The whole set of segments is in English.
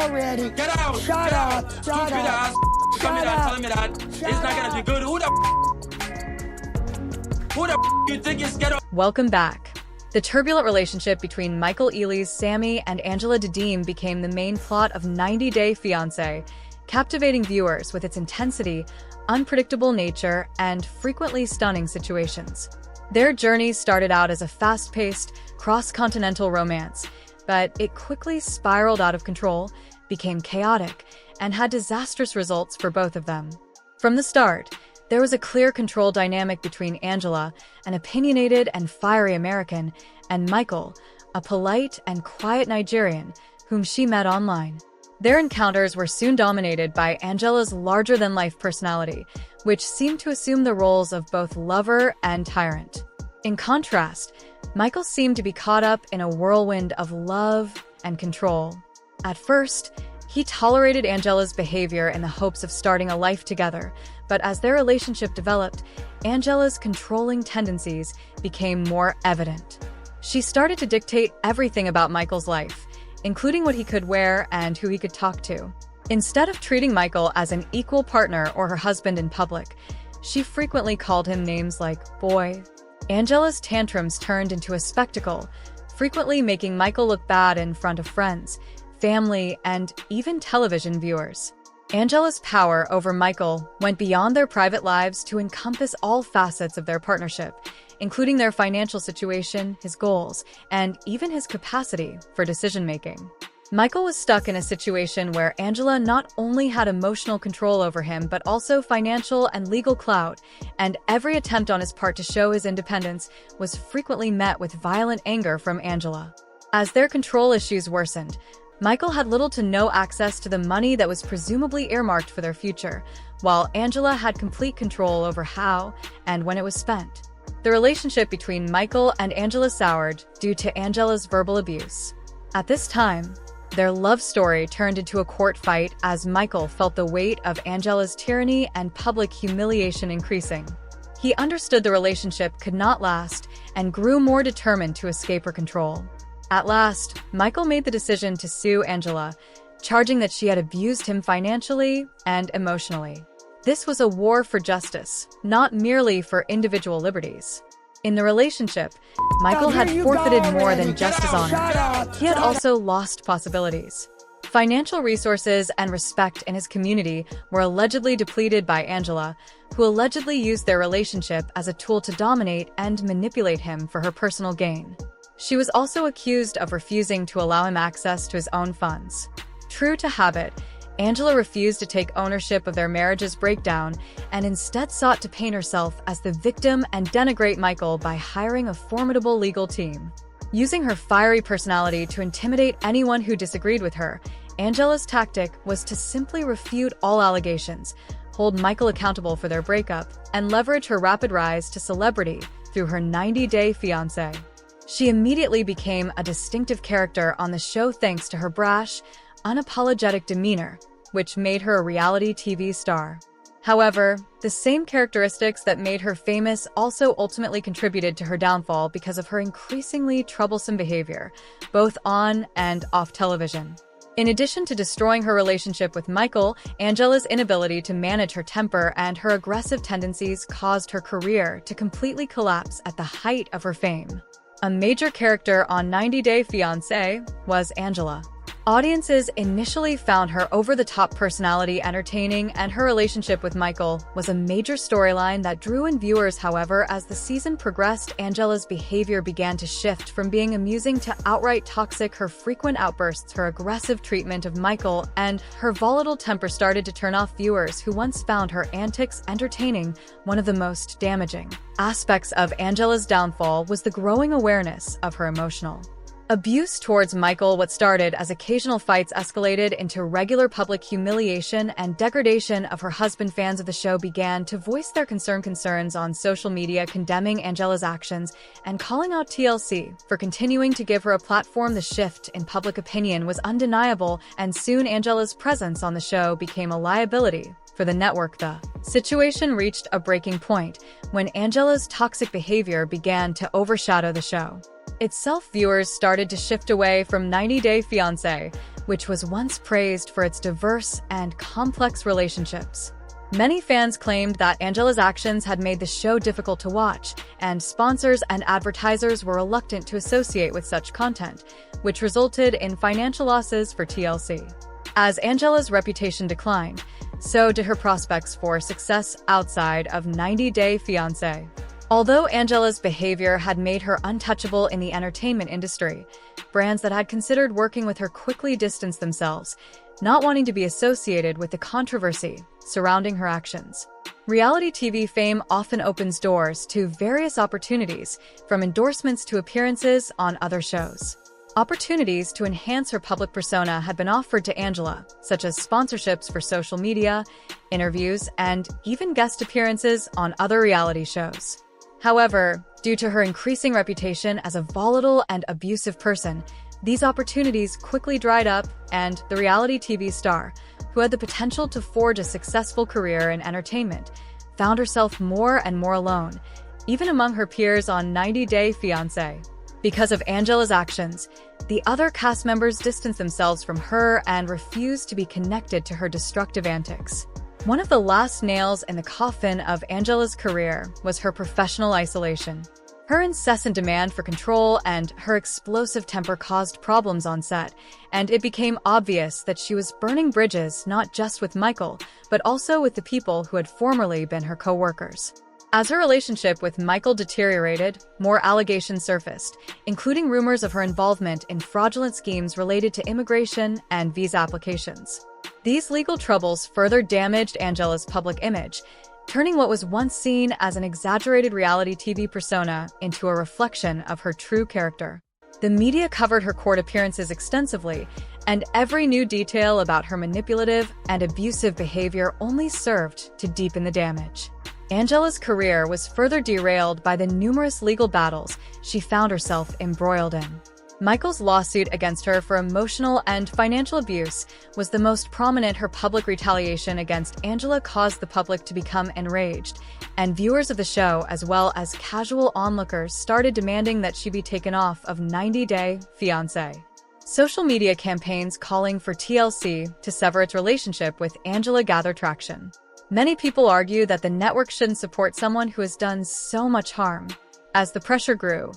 already. Get out! Shut Get up! out! Shut Stupid up! ass! Come here, telling me that it's not gonna be good. Who the you think is ghetto? Welcome back. The turbulent relationship between Michael Ealy's Sammy and Angela Deem became the main plot of 90 Day Fiancé, captivating viewers with its intensity, unpredictable nature, and frequently stunning situations. Their journey started out as a fast-paced, cross-continental romance, but it quickly spiraled out of control, became chaotic, and had disastrous results for both of them. From the start, there was a clear control dynamic between Angela, an opinionated and fiery American, and Michael, a polite and quiet Nigerian, whom she met online. Their encounters were soon dominated by Angela's larger-than-life personality, which seemed to assume the roles of both lover and tyrant. In contrast, Michael seemed to be caught up in a whirlwind of love and control. At first, he tolerated Angela's behavior in the hopes of starting a life together, but as their relationship developed, Angela's controlling tendencies became more evident. She started to dictate everything about Michael's life, including what he could wear and who he could talk to. Instead of treating Michael as an equal partner or her husband in public, she frequently called him names like boy. Angela's tantrums turned into a spectacle, frequently making Michael look bad in front of friends, family, and even television viewers. Angela's power over Michael went beyond their private lives to encompass all facets of their partnership, including their financial situation, his goals, and even his capacity for decision-making. Michael was stuck in a situation where Angela not only had emotional control over him but also financial and legal clout, and every attempt on his part to show his independence was frequently met with violent anger from Angela. As their control issues worsened, Michael had little to no access to the money that was presumably earmarked for their future, while Angela had complete control over how and when it was spent. The relationship between Michael and Angela soured due to Angela's verbal abuse. At this time, their love story turned into a court fight as Michael felt the weight of Angela's tyranny and public humiliation increasing. He understood the relationship could not last and grew more determined to escape her control. At last, Michael made the decision to sue Angela, charging that she had abused him financially and emotionally. This was a war for justice, not merely for individual liberties. In the relationship, Michael had forfeited more than just his honor. He had also lost possibilities. Financial resources and respect in his community were allegedly depleted by Angela, who allegedly used their relationship as a tool to dominate and manipulate him for her personal gain. She was also accused of refusing to allow him access to his own funds. True to habit, Angela refused to take ownership of their marriage's breakdown and instead sought to paint herself as the victim and denigrate Michael by hiring a formidable legal team. Using her fiery personality to intimidate anyone who disagreed with her, Angela's tactic was to simply refute all allegations, hold Michael accountable for their breakup, and leverage her rapid rise to celebrity through her 90-day fiancé. She immediately became a distinctive character on the show thanks to her brash, unapologetic demeanor, which made her a reality TV star. However, the same characteristics that made her famous also ultimately contributed to her downfall because of her increasingly troublesome behavior, both on and off television. In addition to destroying her relationship with Michael, Angela's inability to manage her temper and her aggressive tendencies caused her career to completely collapse at the height of her fame. A major character on 90 Day Fiancé was Angela. Audiences initially found her over-the-top personality entertaining, and her relationship with Michael was a major storyline that drew in viewers. However, as the season progressed, Angela's behavior began to shift from being amusing to outright toxic. Her frequent outbursts, her aggressive treatment of Michael, and her volatile temper started to turn off viewers who once found her antics entertaining. One of the most damaging aspects of Angela's downfall was the growing awareness of her emotional abuse towards Michael. What started as occasional fights escalated into regular public humiliation and degradation of her husband. Fans of the show began to voice their concerns on social media, condemning Angela's actions and calling out TLC for continuing to give her a platform. The shift in public opinion was undeniable, and soon Angela's presence on the show became a liability for the network. The situation reached a breaking point when Angela's toxic behavior began to overshadow the show. itself, viewers started to shift away from 90 Day Fiancé, which was once praised for its diverse and complex relationships. Many fans claimed that Angela's actions had made the show difficult to watch, and sponsors and advertisers were reluctant to associate with such content, which resulted in financial losses for TLC. As Angela's reputation declined, so did her prospects for success outside of 90 Day Fiancé. Although Angela's behavior had made her untouchable in the entertainment industry, brands that had considered working with her quickly distanced themselves, not wanting to be associated with the controversy surrounding her actions. Reality TV fame often opens doors to various opportunities, from endorsements to appearances on other shows. Opportunities to enhance her public persona had been offered to Angela, such as sponsorships for social media, interviews, and even guest appearances on other reality shows. However, due to her increasing reputation as a volatile and abusive person, these opportunities quickly dried up, and the reality TV star, who had the potential to forge a successful career in entertainment, found herself more and more alone, even among her peers on 90 Day Fiancé. Because of Angela's actions, the other cast members distanced themselves from her and refused to be connected to her destructive antics. One of the last nails in the coffin of Angela's career was her professional isolation. Her incessant demand for control and her explosive temper caused problems on set, and it became obvious that she was burning bridges not just with Michael, but also with the people who had formerly been her co-workers. As her relationship with Michael deteriorated, more allegations surfaced, including rumors of her involvement in fraudulent schemes related to immigration and visa applications. These legal troubles further damaged Angela's public image, turning what was once seen as an exaggerated reality TV persona into a reflection of her true character. The media covered her court appearances extensively, and every new detail about her manipulative and abusive behavior only served to deepen the damage. Angela's career was further derailed by the numerous legal battles she found herself embroiled in. Michael's lawsuit against her for emotional and financial abuse was the most prominent. Her public retaliation against Angela caused the public to become enraged, and viewers of the show, as well as casual onlookers, started demanding that she be taken off of 90 Day Fiancé. Social media campaigns calling for TLC to sever its relationship with Angela gathered traction. Many people argue that the network shouldn't support someone who has done so much harm. As the pressure grew,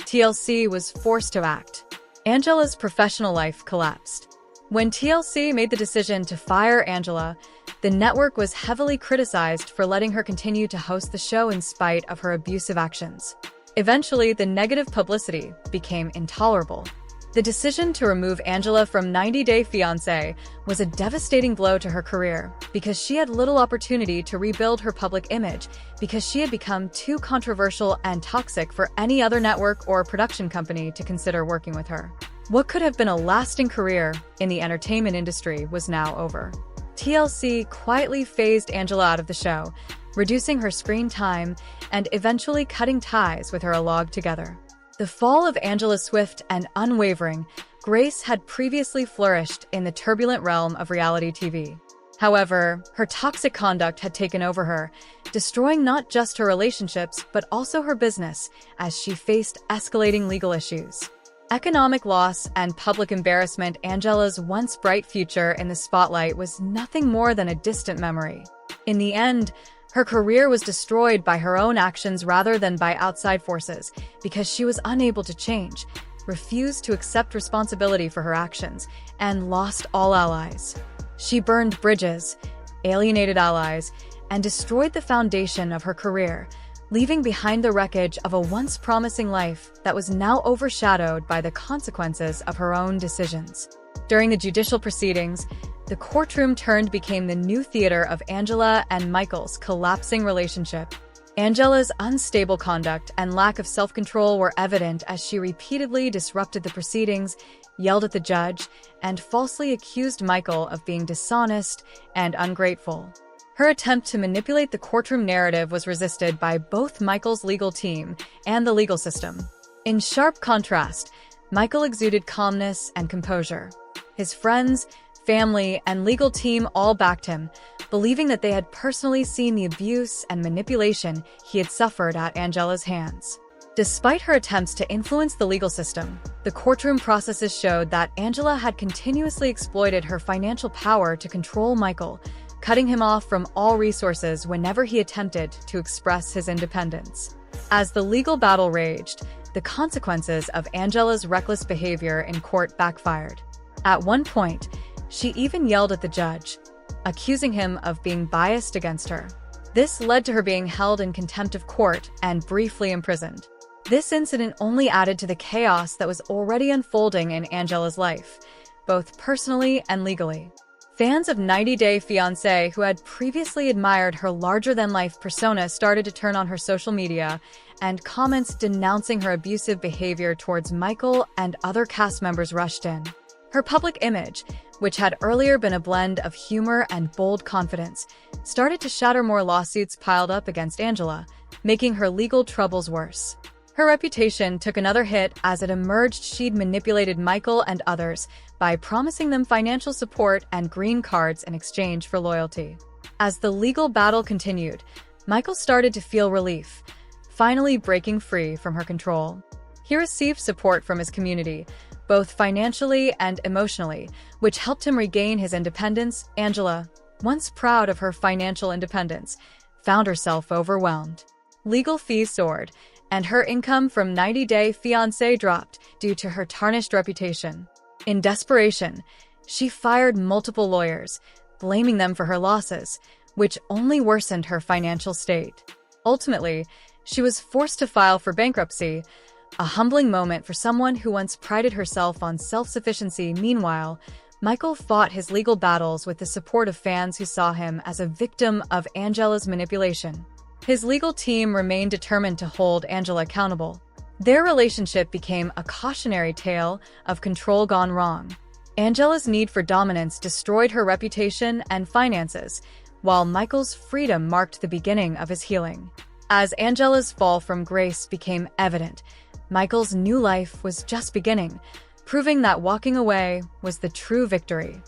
TLC was forced to act. Angela's professional life collapsed. When TLC made the decision to fire Angela, the network was heavily criticized for letting her continue to host the show in spite of her abusive actions. Eventually, the negative publicity became intolerable. The decision to remove Angela from 90 Day Fiancé was a devastating blow to her career because she had little opportunity to rebuild her public image because she had become too controversial and toxic for any other network or production company to consider working with her. What could have been a lasting career in the entertainment industry was now over. TLC quietly phased Angela out of the show, reducing her screen time and eventually cutting ties with her altogether. The fall of Angela's swift and unwavering grace had previously flourished in the turbulent realm of reality TV. However, her toxic conduct had taken over her, destroying not just her relationships but also her business as she faced escalating legal issues. Economic loss and public embarrassment. Angela's once bright future in the spotlight was nothing more than a distant memory. In the end, her career was destroyed by her own actions rather than by outside forces because she was unable to change, refused to accept responsibility for her actions, and lost all allies. She burned bridges, alienated allies, and destroyed the foundation of her career, leaving behind the wreckage of a once promising life that was now overshadowed by the consequences of her own decisions. During the judicial proceedings, the courtroom became the new theater of Angela and Michael's collapsing relationship. Angela's unstable conduct and lack of self-control were evident as she repeatedly disrupted the proceedings, yelled at the judge, and falsely accused Michael of being dishonest and ungrateful. Her attempt to manipulate the courtroom narrative was resisted by both Michael's legal team and the legal system. In sharp contrast, Michael exuded calmness and composure. His friends, family, and legal team all backed him, believing that they had personally seen the abuse and manipulation he had suffered at Angela's hands. Despite her attempts to influence the legal system, the courtroom processes showed that Angela had continuously exploited her financial power to control Michael, cutting him off from all resources whenever he attempted to express his independence. As the legal battle raged, the consequences of Angela's reckless behavior in court backfired. At one point, she even yelled at the judge, accusing him of being biased against her. This led to her being held in contempt of court and briefly imprisoned. This incident only added to the chaos that was already unfolding in Angela's life, both personally and legally. Fans of 90 Day Fiancé who had previously admired her larger-than-life persona started to turn on her social media, and comments denouncing her abusive behavior towards Michael and other cast members rushed in. Her public image, which had earlier been a blend of humor and bold confidence, started to shatter. More lawsuits piled up against Angela, making her legal troubles worse. Her reputation took another hit as it emerged she'd manipulated Michael and others by promising them financial support and green cards in exchange for loyalty. As the legal battle continued, Michael started to feel relief, finally breaking free from her control. He received support from his community, both financially and emotionally, which helped him regain his independence. Angela, once proud of her financial independence, found herself overwhelmed. Legal fees soared, and her income from 90 Day Fiancé dropped due to her tarnished reputation. In desperation, she fired multiple lawyers, blaming them for her losses, which only worsened her financial state. Ultimately, she was forced to file for bankruptcy, a humbling moment for someone who once prided herself on self-sufficiency. Meanwhile, Michael fought his legal battles with the support of fans who saw him as a victim of Angela's manipulation. His legal team remained determined to hold Angela accountable. Their relationship became a cautionary tale of control gone wrong. Angela's need for dominance destroyed her reputation and finances, while Michael's freedom marked the beginning of his healing. As Angela's fall from grace became evident, Michael's new life was just beginning, proving that walking away was the true victory.